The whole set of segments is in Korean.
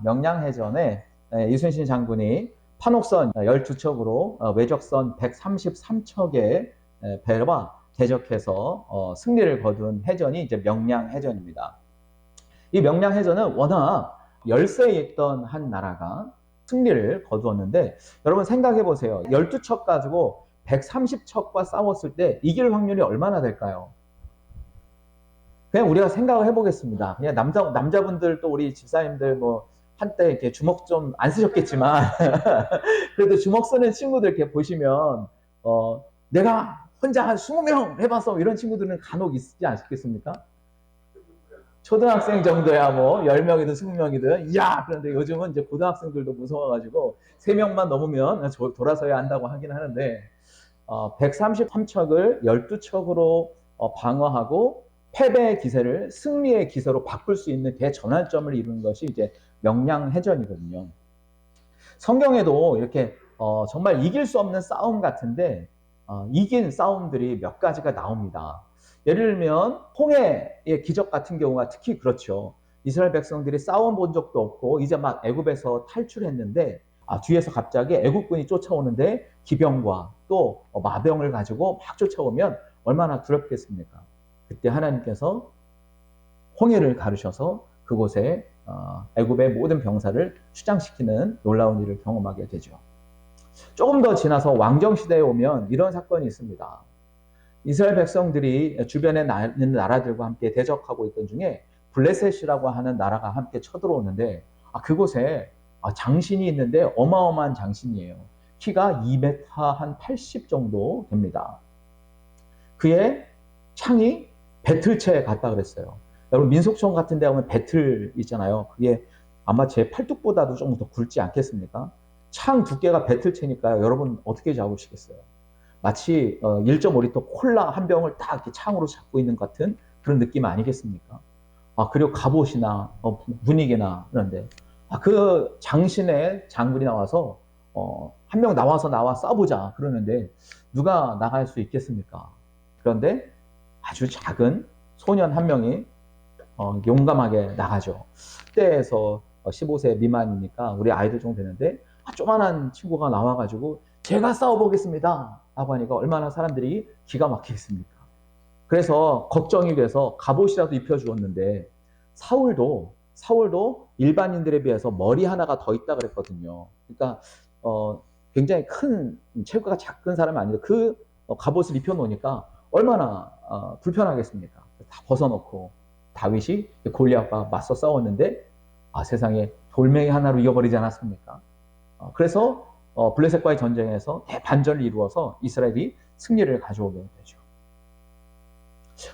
명량해전에 이순신 장군이 판옥선 12척으로 외적선 133척의 배와 대적해서 승리를 거둔 해전이 이제 명량해전입니다. 이 명량해전은 워낙 열세에 있던 한 나라가 승리를 거두었는데, 여러분 생각해 보세요. 12척 가지고 130척과 싸웠을 때 이길 확률이 얼마나 될까요? 그냥 우리가 생각을 해보겠습니다. 그냥 남자분들 또 우리 집사님들 뭐 한때 이렇게 주먹 좀 안 쓰셨겠지만 그래도 주먹 쓰는 친구들 이렇게 보시면 내가 혼자 한 20명 해봐서 이런 친구들은 간혹 있지 않겠습니까? 초등학생 정도야 뭐 10명이든 20명이든 이야, 그런데 요즘은 이제 고등학생들도 무서워가지고 3명만 넘으면 돌아서야 한다고 하긴 하는데 133척을 12척으로 방어하고 패배의 기세를 승리의 기세로 바꿀 수 있는 대전환점을 이루는 것이 이제 명량해전이거든요. 성경에도 이렇게 정말 이길 수 없는 싸움 같은데 이긴 싸움들이 몇 가지가 나옵니다. 예를 들면 홍해의 기적 같은 경우가 특히 그렇죠. 이스라엘 백성들이 싸워본 적도 없고 이제 막 애굽에서 탈출했는데 뒤에서 갑자기 애굽군이 쫓아오는데 기병과 또 마병을 가지고 막 쫓아오면 얼마나 두렵겠습니까? 그때 하나님께서 홍해를 가르셔서 그곳에 애굽의 모든 병사를 추장시키는 놀라운 일을 경험하게 되죠. 조금 더 지나서 왕정시대에 오면 이런 사건이 있습니다. 이스라엘 백성들이 주변에 있는 나라들과 함께 대적하고 있던 중에 블레셋이라고 하는 나라가 함께 쳐들어오는데 그곳에 장신이 있는데 어마어마한 장신이에요. 키가 2m 한 80 정도 됩니다. 그의 창이 배틀체에 같다 그랬어요. 여러분 민속촌 같은 데 가면 배틀 있잖아요. 그게 아마 제 팔뚝보다도 조금 더 굵지 않겠습니까? 창 두께가 배틀체니까요. 여러분 어떻게 잡으시겠어요? 마치 1.5리터 콜라 한 병을 딱 이렇게 창으로 잡고 있는 것 같은 그런 느낌 아니겠습니까? 그리고 갑옷이나 분위기나 그런데 그 장신의 장군이 나와서 한 명 나와 싸보자 그러는데 누가 나갈 수 있겠습니까? 그런데 아주 작은 소년 한 명이 용감하게 나가죠. 그때에서 15세 미만이니까 우리 아이들 정도 되는데 조만한 친구가 나와가지고 제가 싸워보겠습니다 라고 하니까 얼마나 사람들이 기가 막히겠습니까? 그래서 걱정이 돼서 갑옷이라도 입혀주었는데 사울도 일반인들에 비해서 머리 하나가 더 있다 그랬거든요. 그러니까 굉장히 큰 체구가 작은 사람이 아닌데 그 갑옷을 입혀놓으니까 얼마나 불편하겠습니까? 다 벗어놓고 다윗이 골리앗과 맞서 싸웠는데 세상에 돌멩이 하나로 이겨버리지 않았습니까? 그래서 블레셋과의 전쟁에서 대반전을 이루어서 이스라엘이 승리를 가져오게 되죠.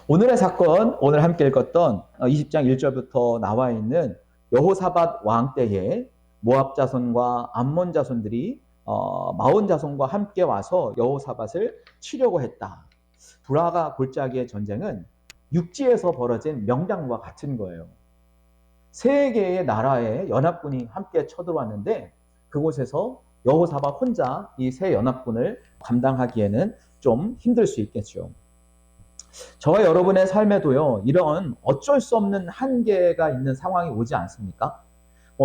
오늘의 사건, 오늘 함께 읽었던 20장 1절부터 나와 있는 여호사밧 왕 때에 모압 자손과 암몬 자손들이 마온 자손과 함께 와서 여호사밧을 치려고 했다. 불화가 골짜기의 전쟁은 육지에서 벌어진 명량과 같은 거예요. 세 개의 나라의 연합군이 함께 쳐들어왔는데 그곳에서 여호사밧 혼자 이 세 연합군을 감당하기에는 좀 힘들 수 있겠죠. 저와 여러분의 삶에도요, 이런 어쩔 수 없는 한계가 있는 상황이 오지 않습니까?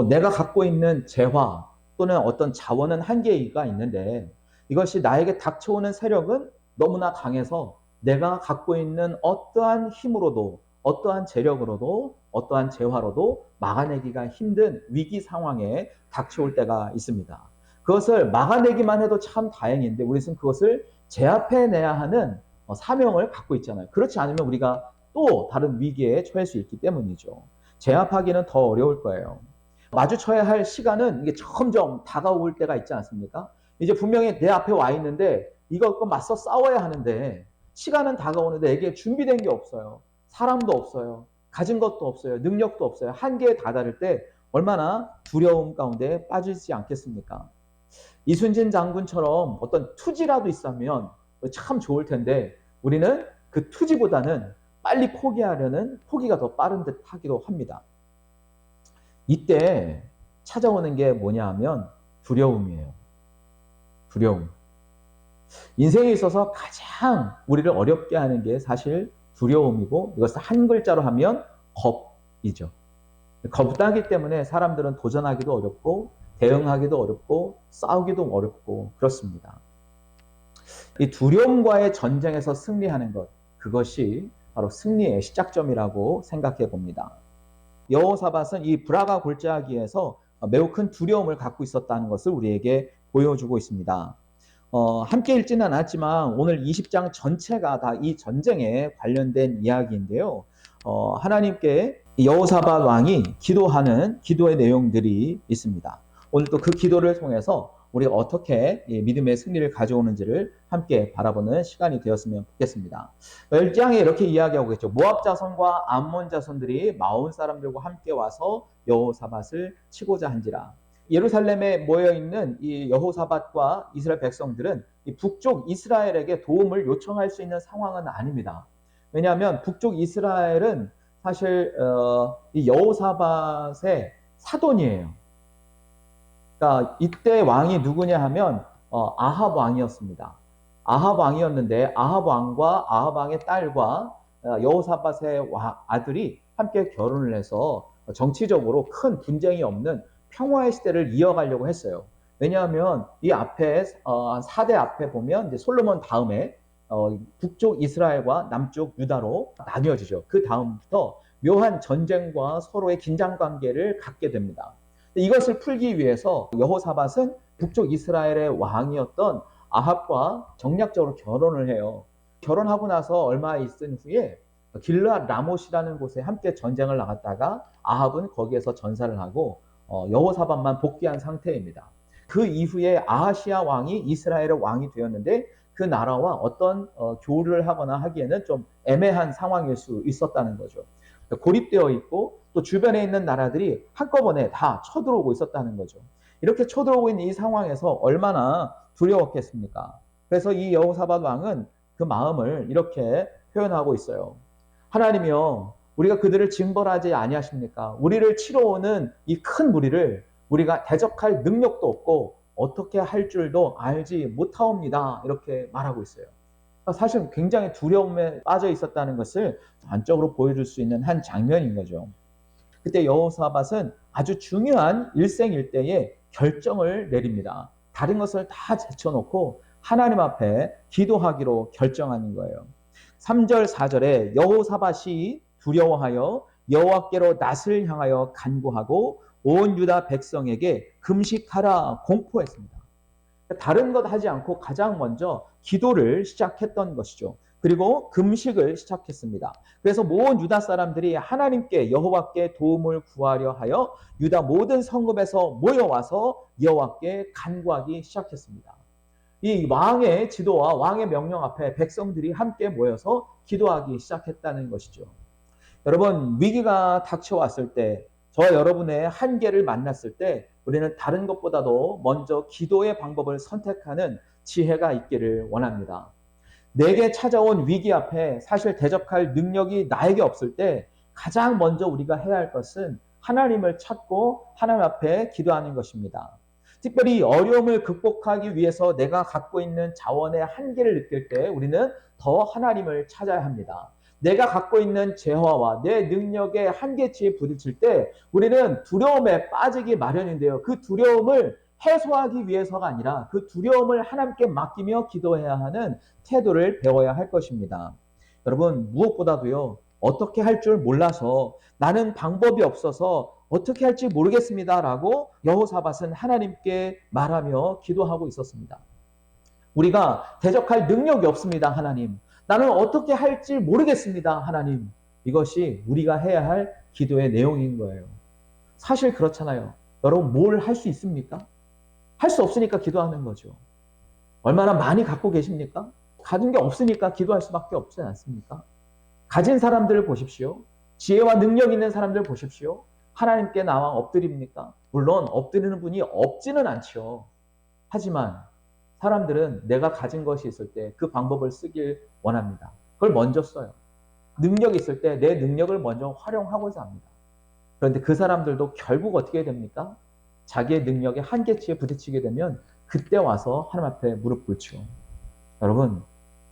내가 갖고 있는 재화 또는 어떤 자원은 한계가 있는데 이것이 나에게 닥쳐오는 세력은 너무나 강해서 내가 갖고 있는 어떠한 힘으로도 어떠한 재력으로도 어떠한 재화로도 막아내기가 힘든 위기 상황에 닥쳐올 때가 있습니다. 그것을 막아내기만 해도 참 다행인데 우리는 그것을 제압해내야 하는 사명을 갖고 있잖아요. 그렇지 않으면 우리가 또 다른 위기에 처할 수 있기 때문이죠. 제압하기는 더 어려울 거예요. 마주쳐야 할 시간은 이게 점점 다가올 때가 있지 않습니까? 이제 분명히 내 앞에 와 있는데 이것과 맞서 싸워야 하는데 시간은 다가오는데 내게 준비된 게 없어요. 사람도 없어요. 가진 것도 없어요. 능력도 없어요. 한계에 다다를 때 얼마나 두려움 가운데 빠지지 않겠습니까? 이순신 장군처럼 어떤 투지라도 있으면 참 좋을 텐데 우리는 그 투지보다는 빨리 포기하려는 포기가 더 빠른 듯 하기도 합니다. 이때 찾아오는 게 뭐냐 하면 두려움이에요. 두려움. 인생에 있어서 가장 우리를 어렵게 하는 게 사실 두려움이고 이것을 한 글자로 하면 겁이죠. 겁나기 때문에 사람들은 도전하기도 어렵고 대응하기도 어렵고 싸우기도 어렵고 그렇습니다. 이 두려움과의 전쟁에서 승리하는 것, 그것이 바로 승리의 시작점이라고 생각해 봅니다. 여호사밧은 이 브라가 골짜기에서 매우 큰 두려움을 갖고 있었다는 것을 우리에게 보여주고 있습니다. 함께 읽지는 않았지만 오늘 20장 전체가 다 이 전쟁에 관련된 이야기인데요. 하나님께 여호사밧 왕이 기도하는 기도의 내용들이 있습니다. 오늘 또 그 기도를 통해서 우리가 어떻게 믿음의 승리를 가져오는지를 함께 바라보는 시간이 되었으면 좋겠습니다. 1장에 이렇게 이야기하고 있죠. 모압 자손과 암몬 자손들이 마온 사람들과 함께 와서 여호사밧을 치고자 한지라. 예루살렘에 모여있는 이 여호사밧과 이스라엘 백성들은 이 북쪽 이스라엘에게 도움을 요청할 수 있는 상황은 아닙니다. 왜냐하면 북쪽 이스라엘은 사실 이 여호사밧의 사돈이에요. 그러니까 이때 왕이 누구냐 하면 아합 왕이었습니다. 아합 왕이었는데 아합 왕과 아합 왕의 딸과 여호사밧의 아들이 함께 결혼을 해서 정치적으로 큰 분쟁이 없는 평화의 시대를 이어가려고 했어요. 왜냐하면 이 앞에 4대 앞에 보면 이제 솔로몬 다음에 북쪽 이스라엘과 남쪽 유다로 나뉘어지죠. 그 다음부터 묘한 전쟁과 서로의 긴장 관계를 갖게 됩니다. 이것을 풀기 위해서 여호사밧은 북쪽 이스라엘의 왕이었던 아합과 정략적으로 결혼을 해요. 결혼하고 나서 얼마 있은 후에 길르앗 라못이라는 곳에 함께 전쟁을 나갔다가 아합은 거기에서 전사를 하고 여호사밧만 복귀한 상태입니다. 그 이후에 아하시아 왕이 이스라엘의 왕이 되었는데 그 나라와 어떤 교류를 하거나 하기에는 좀 애매한 상황일 수 있었다는 거죠. 고립되어 있고 또 주변에 있는 나라들이 한꺼번에 다 쳐들어오고 있었다는 거죠. 이렇게 쳐들어오고 있는 이 상황에서 얼마나 두려웠겠습니까? 그래서 이 여호사밧 왕은 그 마음을 이렇게 표현하고 있어요. 하나님이여, 우리가 그들을 징벌하지 아니하십니까? 우리를 치러 오는 이 큰 무리를 우리가 대적할 능력도 없고 어떻게 할 줄도 알지 못하옵니다. 이렇게 말하고 있어요. 사실 굉장히 두려움에 빠져 있었다는 것을 단적으로 보여줄 수 있는 한 장면인 거죠. 그때 여호사밧은 아주 중요한 일생일대의 결정을 내립니다. 다른 것을 다 제쳐놓고 하나님 앞에 기도하기로 결정하는 거예요. 3절 4절에 여호사밧이 두려워하여 여호와께로 낯을 향하여 간구하고 온 유다 백성에게 금식하라 공포했습니다. 다른 것 하지 않고 가장 먼저 기도를 시작했던 것이죠. 그리고 금식을 시작했습니다. 그래서 모든 유다 사람들이 하나님께 여호와께 도움을 구하려 하여 유다 모든 성읍에서 모여와서 여호와께 간구하기 시작했습니다. 이 왕의 지도와 왕의 명령 앞에 백성들이 함께 모여서 기도하기 시작했다는 것이죠. 여러분, 위기가 닥쳐왔을 때, 저와 여러분의 한계를 만났을 때 우리는 다른 것보다도 먼저 기도의 방법을 선택하는 지혜가 있기를 원합니다. 내게 찾아온 위기 앞에 사실 대적할 능력이 나에게 없을 때 가장 먼저 우리가 해야 할 것은 하나님을 찾고 하나님 앞에 기도하는 것입니다. 특별히 어려움을 극복하기 위해서 내가 갖고 있는 자원의 한계를 느낄 때 우리는 더 하나님을 찾아야 합니다. 내가 갖고 있는 재화와 내 능력의 한계치에 부딪힐 때 우리는 두려움에 빠지기 마련인데요. 그 두려움을 해소하기 위해서가 아니라 그 두려움을 하나님께 맡기며 기도해야 하는 태도를 배워야 할 것입니다. 여러분, 무엇보다도요, 어떻게 할 줄 몰라서 나는 방법이 없어서 어떻게 할지 모르겠습니다 라고 여호사밧은 하나님께 말하며 기도하고 있었습니다. 우리가 대적할 능력이 없습니다, 하나님. 나는 어떻게 할지 모르겠습니다, 하나님. 이것이 우리가 해야 할 기도의 내용인 거예요. 사실 그렇잖아요. 여러분, 뭘 할 수 있습니까? 할 수 없으니까 기도하는 거죠. 얼마나 많이 갖고 계십니까? 가진 게 없으니까 기도할 수밖에 없지 않습니까? 가진 사람들을 보십시오. 지혜와 능력 있는 사람들 보십시오. 하나님께 나와 엎드립니까? 물론 엎드리는 분이 없지는 않죠. 하지만 사람들은 내가 가진 것이 있을 때 그 방법을 쓰길 원합니다. 그걸 먼저 써요. 능력이 있을 때 내 능력을 먼저 활용하고자 합니다. 그런데 그 사람들도 결국 어떻게 됩니까? 자기의 능력의 한계치에 부딪히게 되면 그때 와서 하나님 앞에 무릎 꿇죠. 여러분,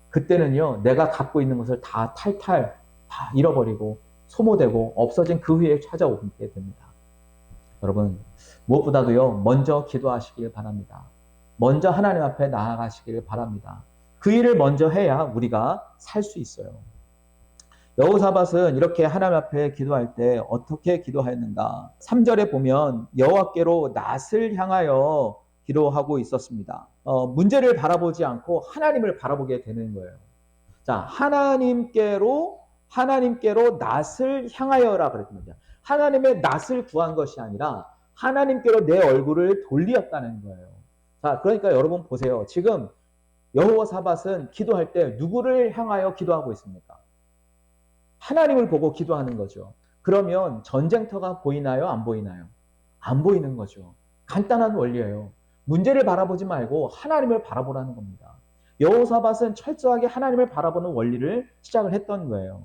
그때는요, 내가 갖고 있는 것을 다 탈탈 다 잃어버리고 소모되고 없어진 그 후에 찾아오게 됩니다. 여러분, 무엇보다도요, 먼저 기도하시길 바랍니다. 먼저 하나님 앞에 나아가시길 바랍니다. 그 일을 먼저 해야 우리가 살 수 있어요. 여호사밧은 이렇게 하나님 앞에 기도할 때 어떻게 기도하였는가? 3절에 보면 여호와께로 낫을 향하여 기도하고 있었습니다. 문제를 바라보지 않고 하나님을 바라보게 되는 거예요. 자, 하나님께로 낫을 향하여라 그랬습니다. 하나님의 낫을 구한 것이 아니라 하나님께로 내 얼굴을 돌리었다는 거예요. 자, 그러니까 여러분 보세요. 지금 여호사밧은 기도할 때 누구를 향하여 기도하고 있습니까? 하나님을 보고 기도하는 거죠. 그러면 전쟁터가 보이나요? 안 보이나요? 안 보이는 거죠. 간단한 원리예요. 문제를 바라보지 말고 하나님을 바라보라는 겁니다. 여호사밧은 철저하게 하나님을 바라보는 원리를 시작을 했던 거예요.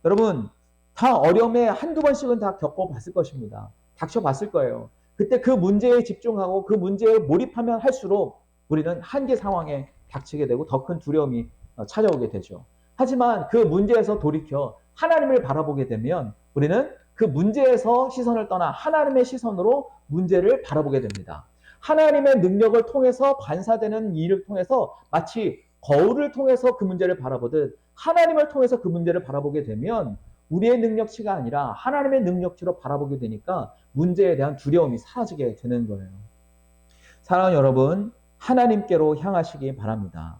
여러분, 다 어려움에 한두 번씩은 다 겪어봤을 것입니다. 닥쳐봤을 거예요. 그때 그 문제에 집중하고 그 문제에 몰입하면 할수록 우리는 한계 상황에 닥치게 되고 더 큰 두려움이 찾아오게 되죠. 하지만 그 문제에서 돌이켜 하나님을 바라보게 되면 우리는 그 문제에서 시선을 떠나 하나님의 시선으로 문제를 바라보게 됩니다. 하나님의 능력을 통해서 반사되는 일을 통해서 마치 거울을 통해서 그 문제를 바라보듯 하나님을 통해서 그 문제를 바라보게 되면 우리의 능력치가 아니라 하나님의 능력치로 바라보게 되니까 문제에 대한 두려움이 사라지게 되는 거예요. 사랑하는 여러분, 하나님께로 향하시기 바랍니다.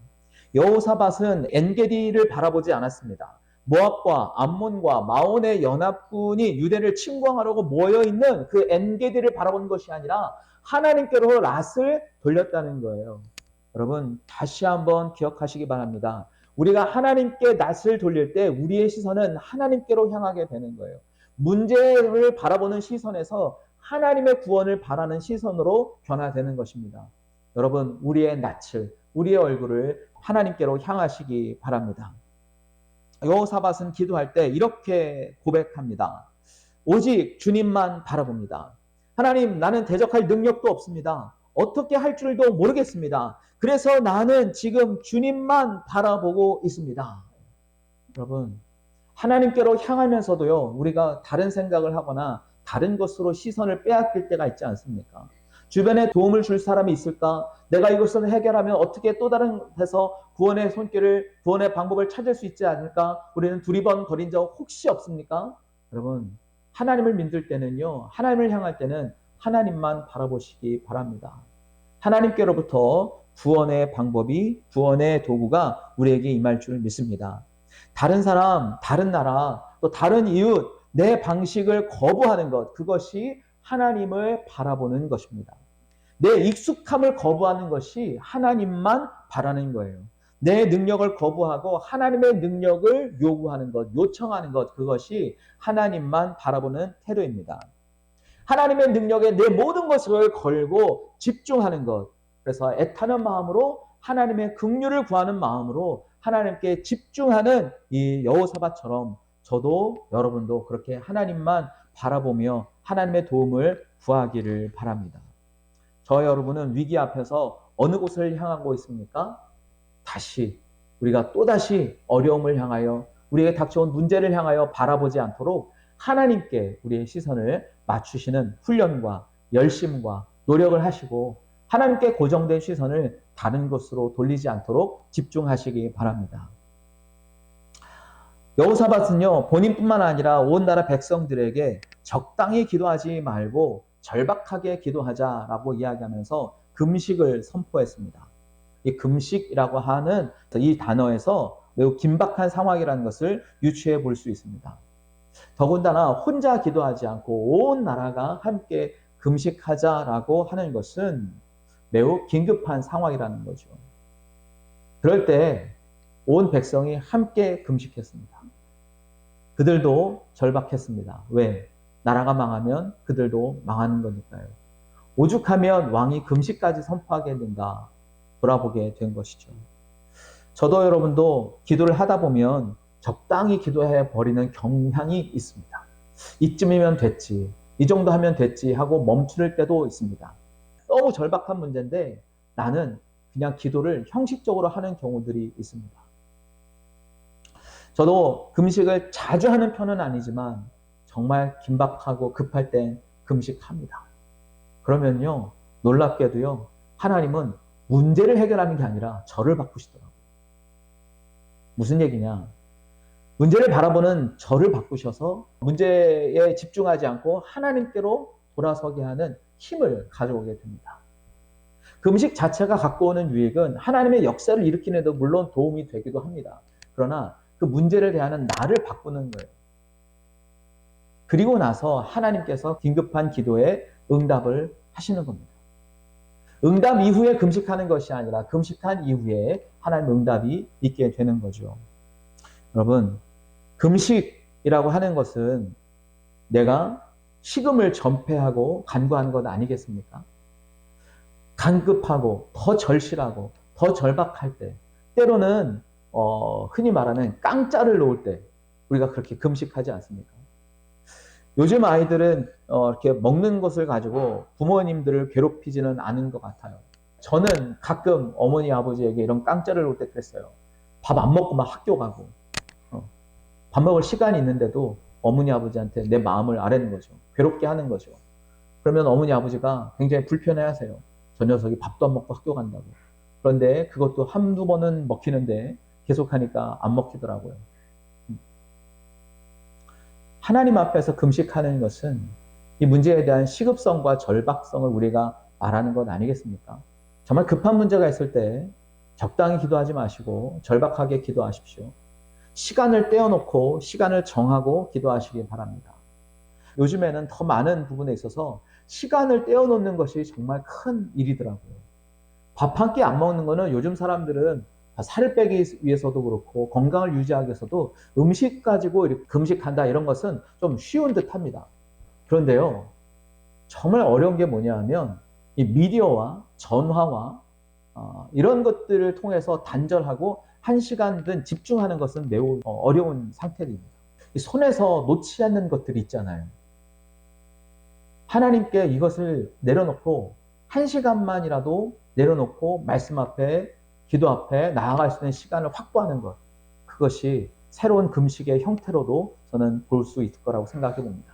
여호사밧은 엔게디를 바라보지 않았습니다. 모압과 암몬과 마온의 연합군이 유대를 침공하려고 모여있는 그 엔게디를 바라본 것이 아니라 하나님께로 낫을 돌렸다는 거예요. 여러분, 다시 한번 기억하시기 바랍니다. 우리가 하나님께 낫을 돌릴 때 우리의 시선은 하나님께로 향하게 되는 거예요. 문제를 바라보는 시선에서 하나님의 구원을 바라는 시선으로 변화되는 것입니다. 여러분, 우리의 낯을, 우리의 얼굴을 하나님께로 향하시기 바랍니다. 여호사밧은 기도할 때 이렇게 고백합니다. 오직 주님만 바라봅니다. 하나님, 나는 대적할 능력도 없습니다. 어떻게 할 줄도 모르겠습니다. 그래서 나는 지금 주님만 바라보고 있습니다. 여러분, 하나님께로 향하면서도요, 우리가 다른 생각을 하거나 다른 것으로 시선을 빼앗길 때가 있지 않습니까? 주변에 도움을 줄 사람이 있을까? 내가 이것을 해결하면 어떻게 또 다른 데서 구원의 손길을, 구원의 방법을 찾을 수 있지 않을까? 우리는 두리번거린 적 혹시 없습니까? 여러분, 하나님을 믿을 때는요, 하나님을 향할 때는 하나님만 바라보시기 바랍니다. 하나님께로부터 구원의 방법이, 구원의 도구가 우리에게 임할 줄 믿습니다. 다른 사람, 다른 나라, 또 다른 이웃, 내 방식을 거부하는 것, 그것이 하나님을 바라보는 것입니다. 내 익숙함을 거부하는 것이 하나님만 바라는 거예요. 내 능력을 거부하고 하나님의 능력을 요구하는 것, 요청하는 것, 그것이 하나님만 바라보는 태도입니다. 하나님의 능력에 내 모든 것을 걸고 집중하는 것, 그래서 애타는 마음으로 하나님의 긍휼을 구하는 마음으로 하나님께 집중하는 이 여호사밧처럼 저도 여러분도 그렇게 하나님만 바라보며 하나님의 도움을 구하기를 바랍니다. 저 여러분은 위기 앞에서 어느 곳을 향하고 있습니까? 다시 우리가 또다시 어려움을 향하여 우리에게 닥쳐온 문제를 향하여 바라보지 않도록 하나님께 우리의 시선을 맞추시는 훈련과 열심과 노력을 하시고 하나님께 고정된 시선을 다른 곳으로 돌리지 않도록 집중하시기 바랍니다. 여호사밧은요, 본인뿐만 아니라 온 나라 백성들에게 적당히 기도하지 말고 절박하게 기도하자라고 이야기하면서 금식을 선포했습니다. 이 금식이라고 하는 이 단어에서 매우 긴박한 상황이라는 것을 유추해 볼 수 있습니다. 더군다나 혼자 기도하지 않고 온 나라가 함께 금식하자라고 하는 것은 매우 긴급한 상황이라는 거죠. 그럴 때 온 백성이 함께 금식했습니다. 그들도 절박했습니다. 왜? 나라가 망하면 그들도 망하는 거니까요. 오죽하면 왕이 금식까지 선포하게 했는가 돌아보게 된 것이죠. 저도 여러분도 기도를 하다 보면 적당히 기도해 버리는 경향이 있습니다. 이쯤이면 됐지, 이 정도 하면 됐지 하고 멈출 때도 있습니다. 너무 절박한 문제인데 나는 그냥 기도를 형식적으로 하는 경우들이 있습니다. 저도 금식을 자주 하는 편은 아니지만 정말 긴박하고 급할 땐 금식합니다. 그러면요, 놀랍게도요, 하나님은 문제를 해결하는 게 아니라 저를 바꾸시더라고요. 무슨 얘기냐? 문제를 바라보는 저를 바꾸셔서 문제에 집중하지 않고 하나님께로 돌아서게 하는 힘을 가져오게 됩니다. 금식 자체가 갖고 오는 유익은 하나님의 역사를 일으키는 데도 물론 도움이 되기도 합니다. 그러나 그 문제를 대하는 나를 바꾸는 거예요. 그리고 나서 하나님께서 긴급한 기도에 응답을 하시는 겁니다. 응답 이후에 금식하는 것이 아니라 금식한 이후에 하나님 응답이 있게 되는 거죠. 여러분, 금식이라고 하는 것은 내가 식음을 전폐하고 간구하는 것 아니겠습니까? 간급하고 더 절실하고 더 절박할 때, 때로는 흔히 말하는 깡짜를 놓을 때 우리가 그렇게 금식하지 않습니까? 요즘 아이들은 이렇게 먹는 것을 가지고 부모님들을 괴롭히지는 않은 것 같아요. 저는 가끔 어머니 아버지에게 이런 깡짜를 놓을 때 그랬어요. 밥 안 먹고 막 학교 가고 밥 먹을 시간이 있는데도 어머니 아버지한테 내 마음을 아뢰는 거죠. 괴롭게 하는 거죠. 그러면 어머니 아버지가 굉장히 불편해하세요. 저 녀석이 밥도 안 먹고 학교 간다고. 그런데 그것도 한두 번은 먹히는데 계속하니까 안 먹히더라고요. 하나님 앞에서 금식하는 것은 이 문제에 대한 시급성과 절박성을 우리가 말하는 것 아니겠습니까? 정말 급한 문제가 있을 때 적당히 기도하지 마시고 절박하게 기도하십시오. 시간을 떼어놓고 시간을 정하고 기도하시기 바랍니다. 요즘에는 더 많은 부분에 있어서 시간을 떼어놓는 것이 정말 큰 일이더라고요. 밥 한 끼 안 먹는 거는 요즘 사람들은 살을 빼기 위해서도 그렇고 건강을 유지하기 위해서도 음식 가지고 이렇게 금식한다 이런 것은 좀 쉬운 듯 합니다. 그런데요, 정말 어려운 게 뭐냐 하면 이 미디어와 전화와 이런 것들을 통해서 단절하고 1시간든 집중하는 것은 매우 어려운 상태입니다. 손에서 놓지 않는 것들이 있잖아요. 하나님께 이것을 내려놓고 1시간만이라도 내려놓고 말씀 앞에 기도 앞에 나아갈 수 있는 시간을 확보하는 것, 그것이 새로운 금식의 형태로도 저는 볼 수 있을 거라고 생각해 봅니다.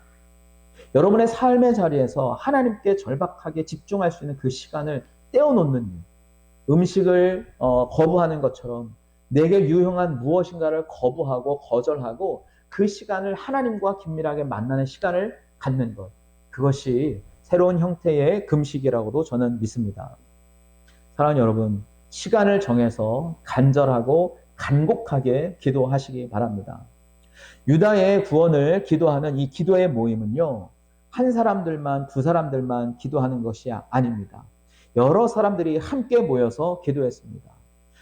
여러분의 삶의 자리에서 하나님께 절박하게 집중할 수 있는 그 시간을 떼어놓는 일, 음식을 거부하는 것처럼 내게 유용한 무엇인가를 거부하고 거절하고 그 시간을 하나님과 긴밀하게 만나는 시간을 갖는 것, 그것이 새로운 형태의 금식이라고도 저는 믿습니다. 사랑하는 여러분, 시간을 정해서 간절하고 간곡하게 기도하시기 바랍니다. 유다의 구원을 기도하는 이 기도의 모임은요, 한 사람들만, 두 사람들만 기도하는 것이 아닙니다. 여러 사람들이 함께 모여서 기도했습니다.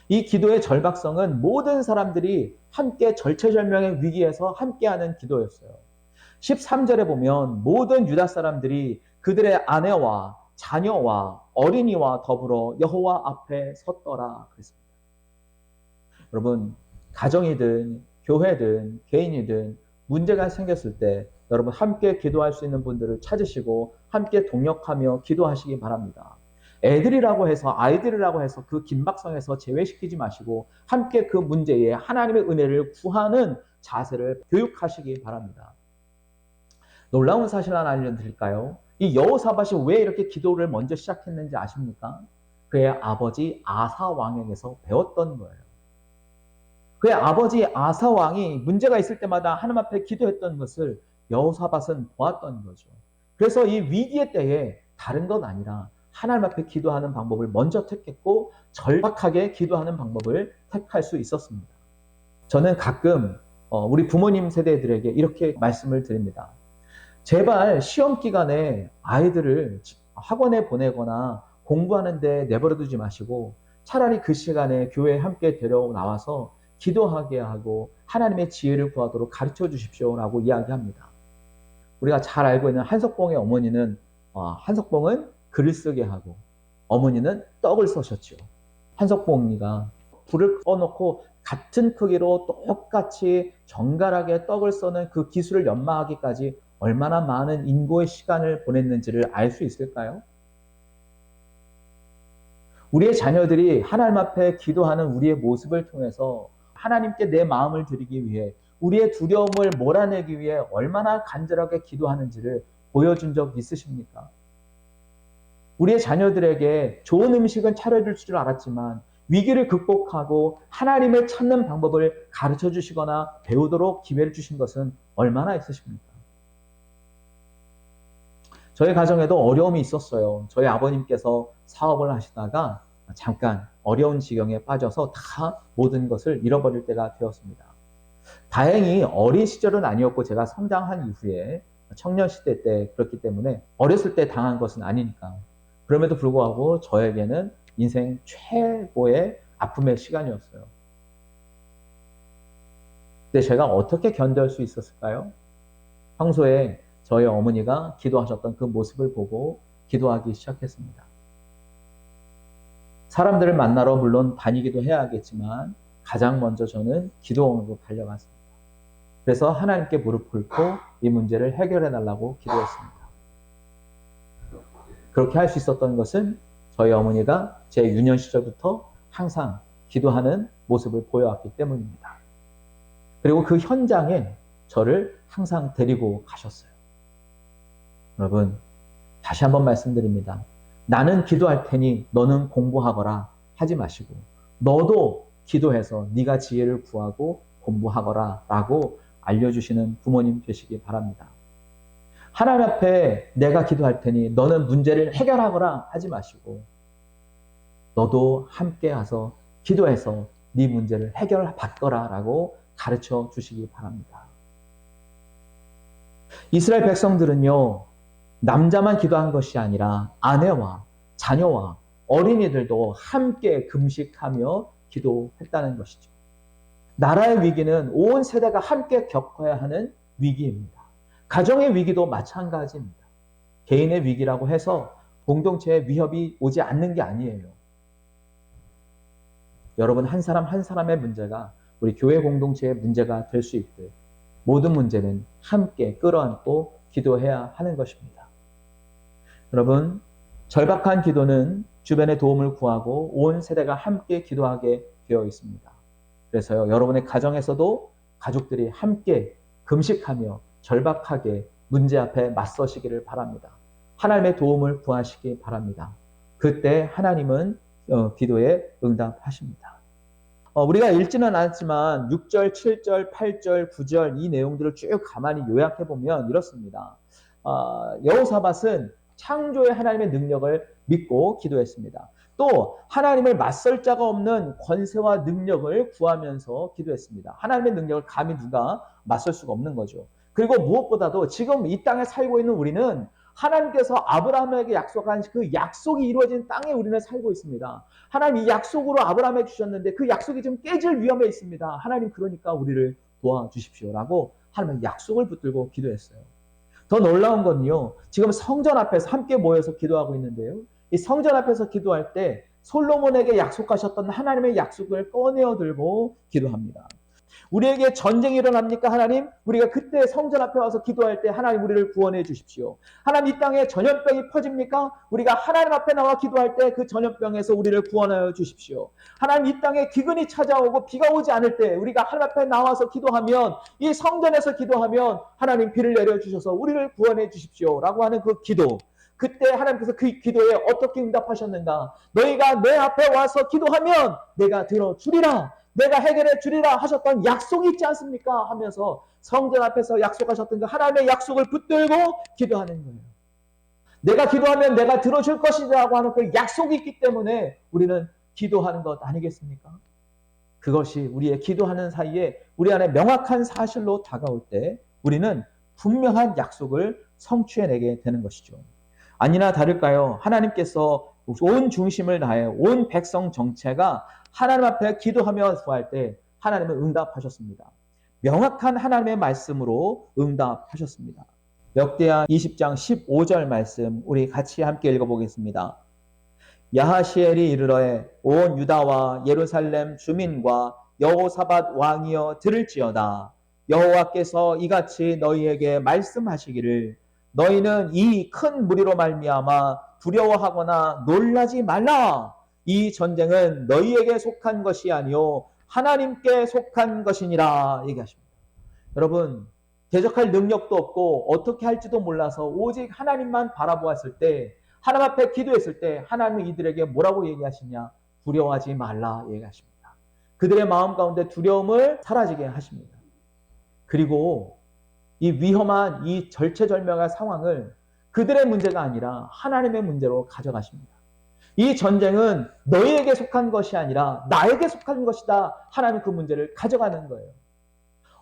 이 기도의 절박성은 모든 사람들이 함께 절체절명의 위기에서 함께하는 기도였어요. 13절에 보면 모든 유다 사람들이 그들의 아내와 자녀와 어린이와 더불어 여호와 앞에 섰더라 그랬습니다. 여러분, 가정이든 교회든 개인이든 문제가 생겼을 때 여러분 함께 기도할 수 있는 분들을 찾으시고 함께 동역하며 기도하시기 바랍니다. 애들이라고 해서 아이들이라고 해서 그 긴박성에서 제외시키지 마시고 함께 그 문제에 하나님의 은혜를 구하는 자세를 교육하시기 바랍니다. 놀라운 사실 하나 알려드릴까요? 이 여호사밧이 왜 이렇게 기도를 먼저 시작했는지 아십니까? 그의 아버지 아사 왕에게서 배웠던 거예요. 그의 아버지 아사 왕이 문제가 있을 때마다 하나님 앞에 기도했던 것을 여호사밧은 보았던 거죠. 그래서 이 위기의 때에 다른 것 아니라 하나님 앞에 기도하는 방법을 먼저 택했고 절박하게 기도하는 방법을 택할 수 있었습니다. 저는 가끔 우리 부모님 세대들에게 이렇게 말씀을 드립니다. 제발 시험 기간에 아이들을 학원에 보내거나 공부하는 데 내버려 두지 마시고 차라리 그 시간에 교회에 함께 데려나와서 기도하게 하고 하나님의 지혜를 구하도록 가르쳐 주십시오라고 이야기합니다. 우리가 잘 알고 있는 한석봉의 어머니는 한석봉은 글을 쓰게 하고 어머니는 떡을 써셨죠. 한석봉이가 불을 꺼놓고 같은 크기로 똑같이 정갈하게 떡을 써는 그 기술을 연마하기까지 얼마나 많은 인고의 시간을 보냈는지를 알 수 있을까요? 우리의 자녀들이 하나님 앞에 기도하는 우리의 모습을 통해서 하나님께 내 마음을 드리기 위해 우리의 두려움을 몰아내기 위해 얼마나 간절하게 기도하는지를 보여준 적 있으십니까? 우리의 자녀들에게 좋은 음식은 차려줄 줄 알았지만 위기를 극복하고 하나님을 찾는 방법을 가르쳐 주시거나 배우도록 기회를 주신 것은 얼마나 있으십니까? 저희 가정에도 어려움이 있었어요. 저희 아버님께서 사업을 하시다가 잠깐 어려운 지경에 빠져서 다 모든 것을 잃어버릴 때가 되었습니다. 다행히 어린 시절은 아니었고 제가 성장한 이후에 청년 시대 때 그렇기 때문에 어렸을 때 당한 것은 아니니까. 그럼에도 불구하고 저에게는 인생 최고의 아픔의 시간이었어요. 근데 제가 어떻게 견딜 수 있었을까요? 평소에 저희 어머니가 기도하셨던 그 모습을 보고 기도하기 시작했습니다. 사람들을 만나러 물론 다니기도 해야겠지만 가장 먼저 저는 기도원으로 달려갔습니다. 그래서 하나님께 무릎 꿇고 이 문제를 해결해 달라고 기도했습니다. 그렇게 할 수 있었던 것은 저희 어머니가 제 유년 시절부터 항상 기도하는 모습을 보여왔기 때문입니다. 그리고 그 현장에 저를 항상 데리고 가셨어요. 여러분, 다시 한번 말씀드립니다. 나는 기도할 테니 너는 공부하거라 하지 마시고 너도 기도해서 네가 지혜를 구하고 공부하거라 라고 알려주시는 부모님 되시기 바랍니다. 하나님 앞에 내가 기도할 테니 너는 문제를 해결하거라 하지 마시고 너도 함께 가서 기도해서 네 문제를 해결받거라 라고 가르쳐 주시기 바랍니다. 이스라엘 백성들은요, 남자만 기도한 것이 아니라 아내와 자녀와 어린이들도 함께 금식하며 기도했다는 것이죠. 나라의 위기는 온 세대가 함께 겪어야 하는 위기입니다. 가정의 위기도 마찬가지입니다. 개인의 위기라고 해서 공동체의 위협이 오지 않는 게 아니에요. 여러분, 한 사람 한 사람의 문제가 우리 교회 공동체의 문제가 될 수 있듯 모든 문제는 함께 끌어안고 기도해야 하는 것입니다. 여러분, 절박한 기도는 주변의 도움을 구하고 온 세대가 함께 기도하게 되어 있습니다. 그래서요, 여러분의 가정에서도 가족들이 함께 금식하며 절박하게 문제 앞에 맞서시기를 바랍니다. 하나님의 도움을 구하시기 바랍니다. 그때 하나님은 기도에 응답하십니다. 우리가 읽지는 않았지만 6절, 7절, 8절, 9절 이 내용들을 쭉 가만히 요약해보면 이렇습니다. 여호사밧은 창조의 하나님의 능력을 믿고 기도했습니다. 또 하나님을 맞설 자가 없는 권세와 능력을 구하면서 기도했습니다. 하나님의 능력을 감히 누가 맞설 수가 없는 거죠. 그리고 무엇보다도 지금 이 땅에 살고 있는 우리는 하나님께서 아브라함에게 약속한 그 약속이 이루어진 땅에 우리는 살고 있습니다. 하나님 이 약속으로 아브라함에게 주셨는데 그 약속이 지금 깨질 위험에 있습니다. 하나님 그러니까 우리를 도와주십시오라고 하나님의 약속을 붙들고 기도했어요. 더 놀라운 건요, 지금 성전 앞에서 함께 모여서 기도하고 있는데요, 이 성전 앞에서 기도할 때 솔로몬에게 약속하셨던 하나님의 약속을 꺼내어 들고 기도합니다. 우리에게 전쟁이 일어납니까? 하나님, 우리가 그때 성전 앞에 와서 기도할 때 하나님 우리를 구원해 주십시오. 하나님 이 땅에 전염병이 퍼집니까? 우리가 하나님 앞에 나와 기도할 때 그 전염병에서 우리를 구원하여 주십시오. 하나님 이 땅에 기근이 찾아오고 비가 오지 않을 때 우리가 하나님 앞에 나와서 기도하면, 이 성전에서 기도하면 하나님 비를 내려주셔서 우리를 구원해 주십시오 라고 하는 그 기도, 그때 하나님께서 그 기도에 어떻게 응답하셨는가? 너희가 내 앞에 와서 기도하면 내가 들어주리라, 내가 해결해 주리라 하셨던 약속이 있지 않습니까? 하면서 성전 앞에서 약속하셨던 그 하나님의 약속을 붙들고 기도하는 거예요. 내가 기도하면 내가 들어줄 것이라고 하는 그 약속이 있기 때문에 우리는 기도하는 것 아니겠습니까? 그것이 우리의 기도하는 사이에 우리 안에 명확한 사실로 다가올 때 우리는 분명한 약속을 성취해내게 되는 것이죠. 아니나 다를까요? 하나님께서 온 중심을 다해 온 백성 정체가 하나님 앞에 기도하며 구할 때 하나님은 응답하셨습니다. 명확한 하나님의 말씀으로 응답하셨습니다. 역대하 20장 15절 말씀 우리 같이 함께 읽어보겠습니다. 야하시엘이 이르러에 온 유다와 예루살렘 주민과 여호사밧 왕이여 들을지어다. 여호와께서 이같이 너희에게 말씀하시기를 너희는 이 큰 무리로 말미암아 두려워하거나 놀라지 말라. 이 전쟁은 너희에게 속한 것이 아니요 하나님께 속한 것이니라 얘기하십니다. 여러분, 대적할 능력도 없고 어떻게 할지도 몰라서 오직 하나님만 바라보았을 때, 하나님 앞에 기도했을 때 하나님은 이들에게 뭐라고 얘기하시냐? 두려워하지 말라 얘기하십니다. 그들의 마음 가운데 두려움을 사라지게 하십니다. 그리고 이 위험한 이 절체절명의 상황을 그들의 문제가 아니라 하나님의 문제로 가져가십니다. 이 전쟁은 너희에게 속한 것이 아니라 나에게 속한 것이다. 하나님 그 문제를 가져가는 거예요.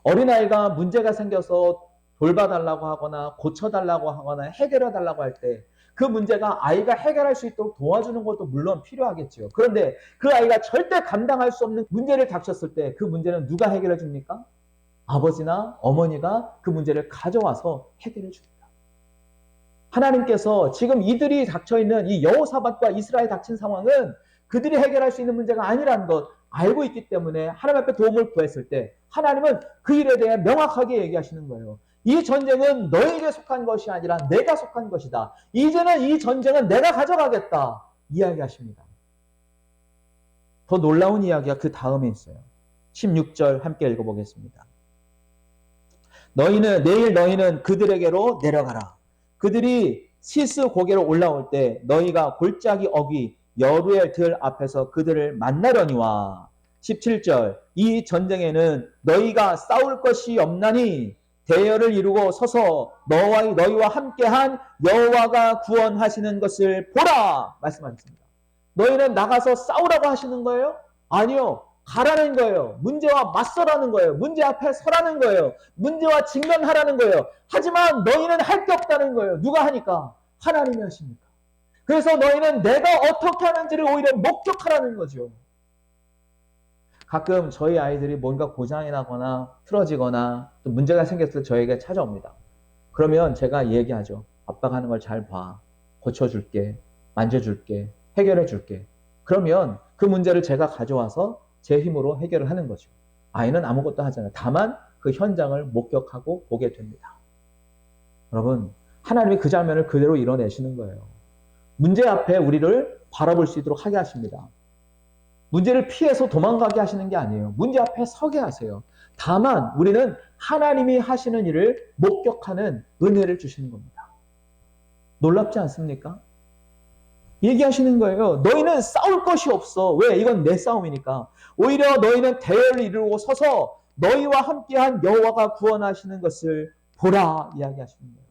어린아이가 문제가 생겨서 돌봐달라고 하거나 고쳐달라고 하거나 해결해달라고 할 때 그 문제가 아이가 해결할 수 있도록 도와주는 것도 물론 필요하겠죠. 그런데 그 아이가 절대 감당할 수 없는 문제를 닥쳤을 때 그 문제는 누가 해결해 줍니까? 아버지나 어머니가 그 문제를 가져와서 해결해 줍니다. 하나님께서 지금 이들이 닥쳐있는 이 여호사밧과 이스라엘이 닥친 상황은 그들이 해결할 수 있는 문제가 아니라는 것 알고 있기 때문에 하나님 앞에 도움을 구했을 때 하나님은 그 일에 대해 명확하게 얘기하시는 거예요. 이 전쟁은 너에게 속한 것이 아니라 내가 속한 것이다. 이제는 이 전쟁은 내가 가져가겠다. 이야기하십니다. 더 놀라운 이야기가 그 다음에 있어요. 16절 함께 읽어보겠습니다. 내일 너희는 그들에게로 내려가라. 그들이 시스 고개로 올라올 때 너희가 골짜기 어귀 여루엘 들 앞에서 그들을 만나려니와. 17절 이 전쟁에는 너희가 싸울 것이 없나니 대열을 이루고 서서 너희와 함께한 여호와가 구원하시는 것을 보라 말씀하셨습니다. 너희는 나가서 싸우라고 하시는 거예요? 아니요. 가라는 거예요. 문제와 맞서라는 거예요. 문제 앞에 서라는 거예요. 문제와 직면하라는 거예요. 하지만 너희는 할 게 없다는 거예요. 누가 하니까? 하나님이 하십니까? 그래서 너희는 내가 어떻게 하는지를 오히려 목격하라는 거죠. 가끔 저희 아이들이 뭔가 고장이 나거나 틀어지거나 또 문제가 생겼을 때 저에게 찾아옵니다. 그러면 제가 얘기하죠. 아빠가 하는 걸 잘 봐. 고쳐줄게. 만져줄게. 해결해줄게. 그러면 그 문제를 제가 가져와서 제 힘으로 해결을 하는 거죠. 아이는 아무것도 하잖아요. 다만 그 현장을 목격하고 보게 됩니다. 여러분, 하나님이 그 장면을 그대로 이뤄내시는 거예요. 문제 앞에 우리를 바라볼 수 있도록 하게 하십니다. 문제를 피해서 도망가게 하시는 게 아니에요. 문제 앞에 서게 하세요. 다만 우리는 하나님이 하시는 일을 목격하는 은혜를 주시는 겁니다. 놀랍지 않습니까? 얘기하시는 거예요. 너희는 싸울 것이 없어. 왜? 이건 내 싸움이니까. 오히려 너희는 대열을 이루고 서서 너희와 함께한 여호와가 구원하시는 것을 보라 이야기하시는 거예요.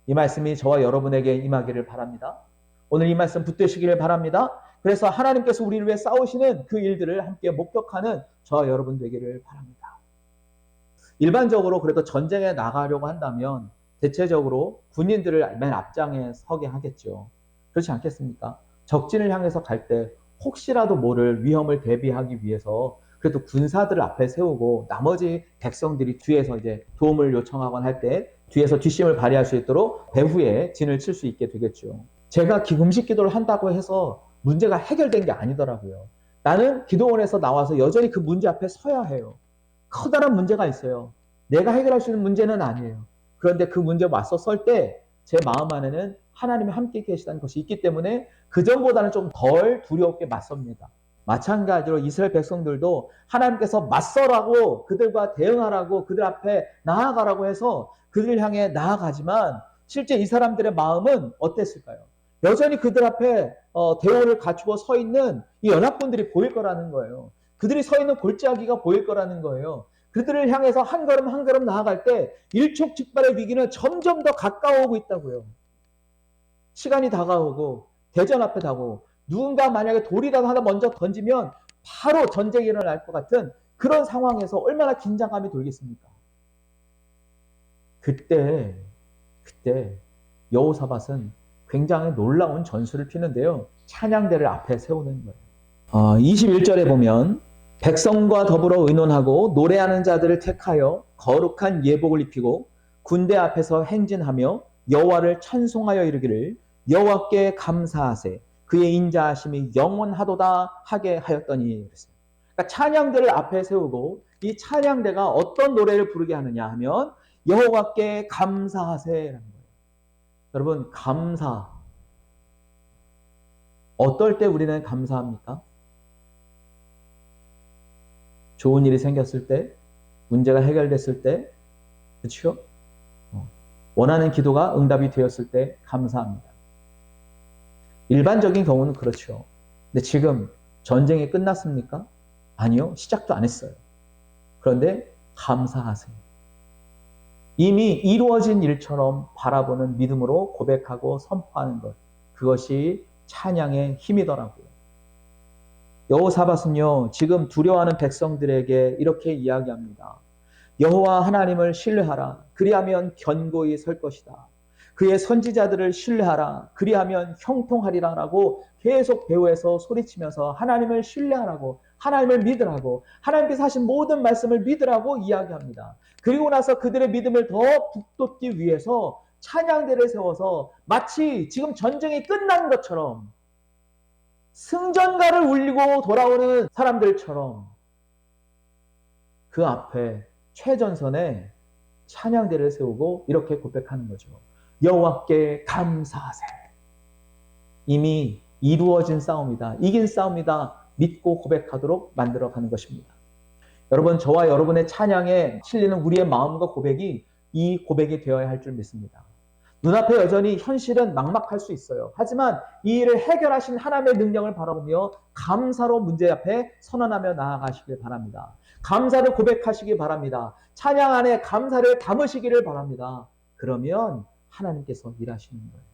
이 말씀이 저와 여러분에게 임하기를 바랍니다. 오늘 이 말씀 붙드시기를 바랍니다. 그래서 하나님께서 우리를 위해 싸우시는 그 일들을 함께 목격하는 저와 여러분 되기를 바랍니다. 일반적으로 그래도 전쟁에 나가려고 한다면 대체적으로 군인들을 맨 앞장에 서게 하겠죠. 그렇지 않겠습니까? 적진을 향해서 갈 때 혹시라도 모를 위험을 대비하기 위해서 그래도 군사들을 앞에 세우고 나머지 백성들이 뒤에서 이제 도움을 요청하거나 할 때 뒤에서 뒷심을 발휘할 수 있도록 배후에 진을 칠 수 있게 되겠죠. 제가 금식 기도를 한다고 해서 문제가 해결된 게 아니더라고요. 나는 기도원에서 나와서 여전히 그 문제 앞에 서야 해요. 커다란 문제가 있어요. 내가 해결할 수 있는 문제는 아니에요. 그런데 그 문제에 맞서 설 때 제 마음 안에는 하나님이 함께 계시다는 것이 있기 때문에 그전보다는 좀 덜 두렵게 맞섭니다. 마찬가지로 이스라엘 백성들도 하나님께서 맞서라고 그들과 대응하라고 그들 앞에 나아가라고 해서 그들 향해 나아가지만 실제 이 사람들의 마음은 어땠을까요? 여전히 그들 앞에 대오를 갖추고 서 있는 이 연합군들이 보일 거라는 거예요. 그들이 서 있는 골짜기가 보일 거라는 거예요. 그들을 향해서 한 걸음 한 걸음 나아갈 때 일촉즉발의 위기는 점점 더 가까워오고 있다고요. 시간이 다가오고 대전 앞에 다가오고 누군가 만약에 돌이라도 하나 먼저 던지면 바로 전쟁이 일어날 것 같은 그런 상황에서 얼마나 긴장감이 돌겠습니까? 그때 여호사밧은 굉장히 놀라운 전술을 피는데요. 찬양대를 앞에 세우는 거예요. 21절에 보면 백성과 더불어 의논하고 노래하는 자들을 택하여 거룩한 예복을 입히고 군대 앞에서 행진하며 여호와를 찬송하여 이르기를 여호와께 감사하세 그의 인자하심이 영원하도다 하게 하였더니 그랬어요. 그러니까 찬양대를 앞에 세우고 이 찬양대가 어떤 노래를 부르게 하느냐 하면 여호와께 감사하세라는 거예요. 여러분 감사 어떨 때 우리는 감사합니까? 좋은 일이 생겼을 때, 문제가 해결됐을 때, 그렇죠? 원하는 기도가 응답이 되었을 때 감사합니다. 일반적인 경우는 그렇죠. 근데 지금 전쟁이 끝났습니까? 아니요. 시작도 안 했어요. 그런데 감사하세요. 이미 이루어진 일처럼 바라보는 믿음으로 고백하고 선포하는 것. 그것이 찬양의 힘이더라고요. 여호사밧은요, 지금 두려워하는 백성들에게 이렇게 이야기합니다. 여호와 하나님을 신뢰하라. 그리하면 견고히 설 것이다. 그의 선지자들을 신뢰하라. 그리하면 형통하리라 라고 계속 배우에서 소리치면서 하나님을 신뢰하라고, 하나님을 믿으라고, 하나님께서 하신 모든 말씀을 믿으라고 이야기합니다. 그리고 나서 그들의 믿음을 더 북돋기 위해서 찬양대를 세워서 마치 지금 전쟁이 끝난 것처럼 승전가를 울리고 돌아오는 사람들처럼 그 앞에 최전선에 찬양대를 세우고 이렇게 고백하는 거죠. 여호와께 감사하세. 이미 이루어진 싸움이다. 이긴 싸움이다. 믿고 고백하도록 만들어가는 것입니다. 여러분, 저와 여러분의 찬양에 실리는 우리의 마음과 고백이 이 고백이 되어야 할 줄 믿습니다. 눈앞에 여전히 현실은 막막할 수 있어요. 하지만 이 일을 해결하신 하나님의 능력을 바라보며 감사로 문제 앞에 선언하며 나아가시길 바랍니다. 감사를 고백하시기 바랍니다. 찬양 안에 감사를 담으시기를 바랍니다. 그러면 하나님께서 일하시는 거예요.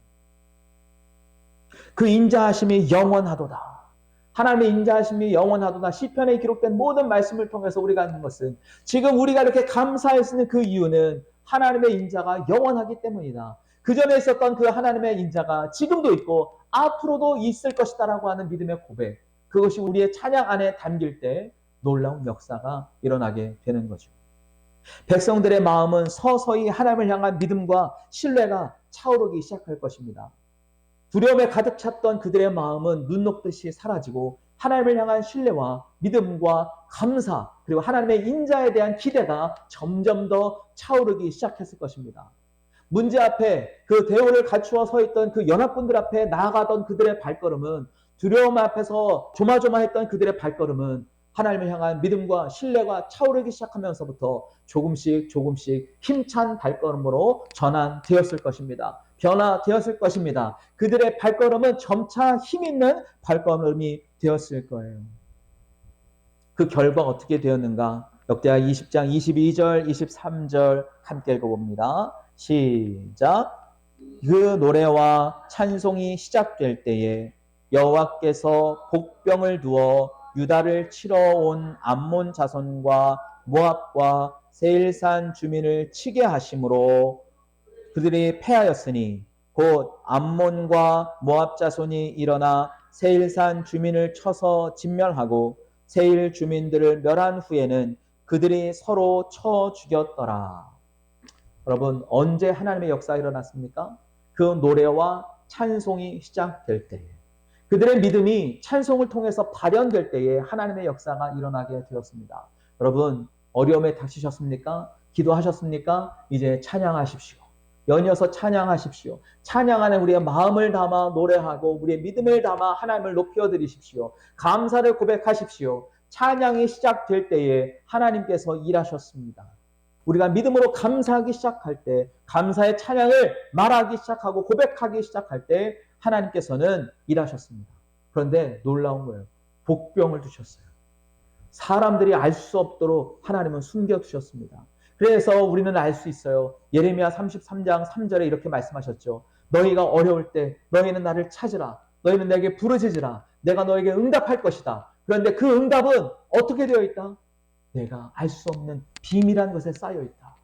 그 인자하심이 영원하도다. 하나님의 인자하심이 영원하도다. 시편에 기록된 모든 말씀을 통해서 우리가 하는 것은 지금 우리가 이렇게 감사할 수 있는 그 이유는 하나님의 인자가 영원하기 때문이다. 그 전에 있었던 그 하나님의 인자가 지금도 있고 앞으로도 있을 것이다라고 하는 믿음의 고백. 그것이 우리의 찬양 안에 담길 때 놀라운 역사가 일어나게 되는 거죠. 백성들의 마음은 서서히 하나님을 향한 믿음과 신뢰가 차오르기 시작할 것입니다. 두려움에 가득 찼던 그들의 마음은 눈 녹듯이 사라지고 하나님을 향한 신뢰와 믿음과 감사 그리고 하나님의 인자에 대한 기대가 점점 더 차오르기 시작했을 것입니다. 문제 앞에 그 대오를 갖추어 서 있던 그 연합군들 앞에 나아가던 그들의 발걸음은 두려움 앞에서 조마조마했던 그들의 발걸음은 하나님을 향한 믿음과 신뢰가 차오르기 시작하면서부터 조금씩 힘찬 발걸음으로 전환되었을 것입니다. 변화되었을 것입니다. 그들의 발걸음은 점차 힘있는 발걸음이 되었을 거예요. 그 결과가 어떻게 되었는가? 역대하 20장 22절, 23절 함께 읽어봅니다. 시작. 그 노래와 찬송이 시작될 때에 여호와께서 복병을 두어 유다를 치러 온 암몬 자손과 모압과 세일산 주민을 치게 하심으로 그들이 패하였으니 곧 암몬과 모압 자손이 일어나 세일산 주민을 쳐서 진멸하고 세일 주민들을 멸한 후에는 그들이 서로 쳐 죽였더라. 여러분, 언제 하나님의 역사가 일어났습니까? 그 노래와 찬송이 시작될 때, 그들의 믿음이 찬송을 통해서 발현될 때에 하나님의 역사가 일어나게 되었습니다. 여러분, 어려움에 닥치셨습니까? 기도하셨습니까? 이제 찬양하십시오. 연이어서 찬양하십시오. 찬양 안에 우리의 마음을 담아 노래하고 우리의 믿음을 담아 하나님을 높여드리십시오. 감사를 고백하십시오. 찬양이 시작될 때에 하나님께서 일하셨습니다. 우리가 믿음으로 감사하기 시작할 때, 감사의 찬양을 말하기 시작하고 고백하기 시작할 때 하나님께서는 일하셨습니다. 그런데 놀라운 거예요. 복병을 두셨어요. 사람들이 알 수 없도록 하나님은 숨겨두셨습니다. 그래서 우리는 알 수 있어요. 예레미야 33장 3절에 이렇게 말씀하셨죠. 너희가 어려울 때 너희는 나를 찾으라. 너희는 내게 부르짖으라. 내가 너에게 응답할 것이다. 그런데 그 응답은 어떻게 되어 있다? 내가 알 수 없는 비밀한 것에 쌓여 있다.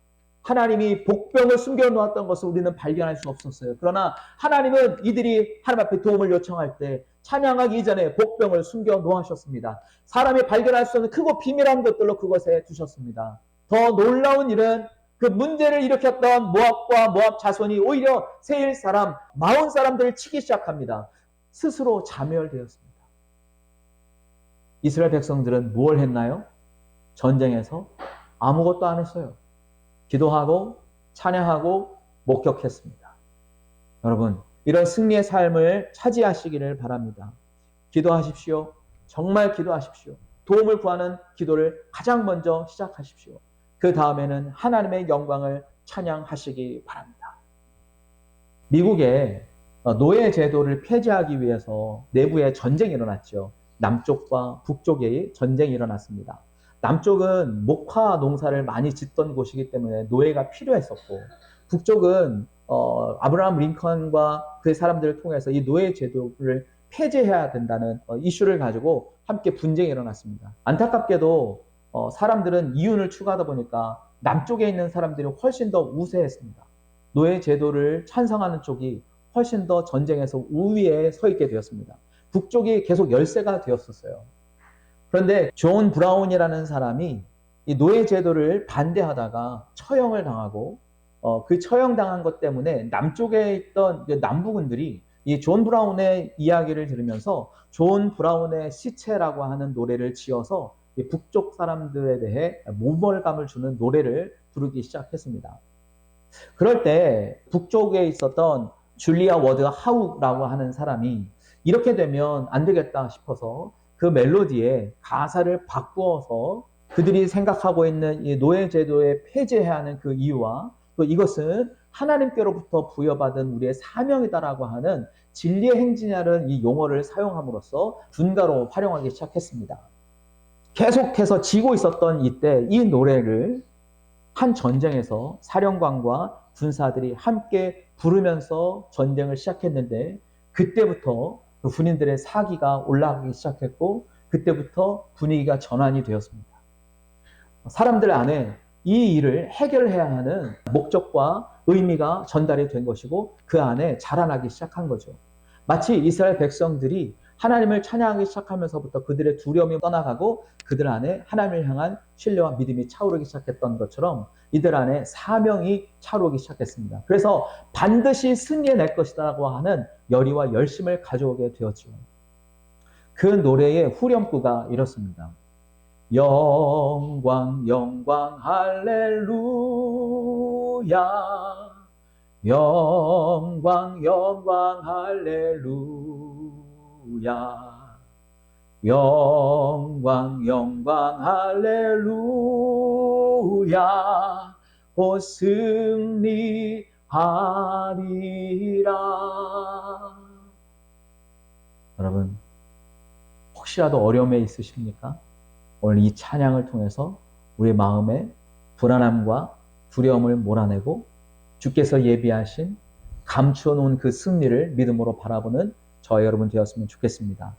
하나님이 복병을 숨겨놓았던 것을 우리는 발견할 수 없었어요. 그러나 하나님은 이들이 하나님 앞에 도움을 요청할 때 찬양하기 이전에 복병을 숨겨놓으셨습니다. 사람이 발견할 수 없는 크고 비밀한 것들로 그것에 두셨습니다. 더 놀라운 일은 그 문제를 일으켰던 모압과 모압 자손이 오히려 세일 사람, 마온 사람들을 치기 시작합니다. 스스로 자멸되었습니다. 이스라엘 백성들은 뭘 했나요? 전쟁에서 아무것도 안 했어요. 기도하고 찬양하고 목격했습니다. 여러분, 이런 승리의 삶을 차지하시기를 바랍니다. 기도하십시오. 정말 기도하십시오. 도움을 구하는 기도를 가장 먼저 시작하십시오. 그 다음에는 하나님의 영광을 찬양하시기 바랍니다. 미국에 노예 제도를 폐지하기 위해서 내부에 전쟁이 일어났죠. 남쪽과 북쪽의 전쟁이 일어났습니다. 남쪽은 목화 농사를 많이 짓던 곳이기 때문에 노예가 필요했었고, 북쪽은 아브라함 링컨과 그 사람들을 통해서 이 노예 제도를 폐지해야 된다는 이슈를 가지고 함께 분쟁이 일어났습니다. 안타깝게도 사람들은 이윤을 추구하다 보니까 남쪽에 있는 사람들이 훨씬 더 우세했습니다. 노예 제도를 찬성하는 쪽이 훨씬 더 전쟁에서 우위에 서 있게 되었습니다. 북쪽이 계속 열세가 되었었어요. 그런데 존 브라운이라는 사람이 이 노예 제도를 반대하다가 처형을 당하고 그 처형당한 것 때문에 남쪽에 있던 남부군들이 이 존 브라운의 이야기를 들으면서 존 브라운의 시체라고 하는 노래를 지어서 이 북쪽 사람들에 대해 모멸감을 주는 노래를 부르기 시작했습니다. 그럴 때 북쪽에 있었던 줄리아 워드 하우라고 하는 사람이 이렇게 되면 안 되겠다 싶어서 그 멜로디에 가사를 바꾸어서 그들이 생각하고 있는 이 노예 제도에 폐지해야 하는 그 이유와 또 이것은 하나님께로부터 부여받은 우리의 사명이다라고 하는 진리의 행진이라는 이 용어를 사용함으로써 군가로 활용하기 시작했습니다. 계속해서 지고 있었던 이때 이 노래를 한 전쟁에서 사령관과 군사들이 함께 부르면서 전쟁을 시작했는데 그때부터 그 군인들의 사기가 올라가기 시작했고 그때부터 분위기가 전환이 되었습니다. 사람들 안에 이 일을 해결해야 하는 목적과 의미가 전달이 된 것이고 그 안에 자라나기 시작한 거죠. 마치 이스라엘 백성들이 하나님을 찬양하기 시작하면서부터 그들의 두려움이 떠나가고 그들 안에 하나님을 향한 신뢰와 믿음이 차오르기 시작했던 것처럼 이들 안에 사명이 차오르기 시작했습니다. 그래서 반드시 승리해낼 것이라고 하는 열의와 열심을 가져오게 되었죠. 그 노래의 후렴구가 이렇습니다. 영광 영광 할렐루야 영광 영광 할렐루야 영광 영광 할렐루야 곧 승리하리라. 여러분 혹시라도 어려움에 있으십니까? 오늘 이 찬양을 통해서 우리 마음의 불안함과 두려움을 몰아내고 주께서 예비하신 감추어 놓은 그 승리를 믿음으로 바라보는 저와 여러분 되었으면 좋겠습니다.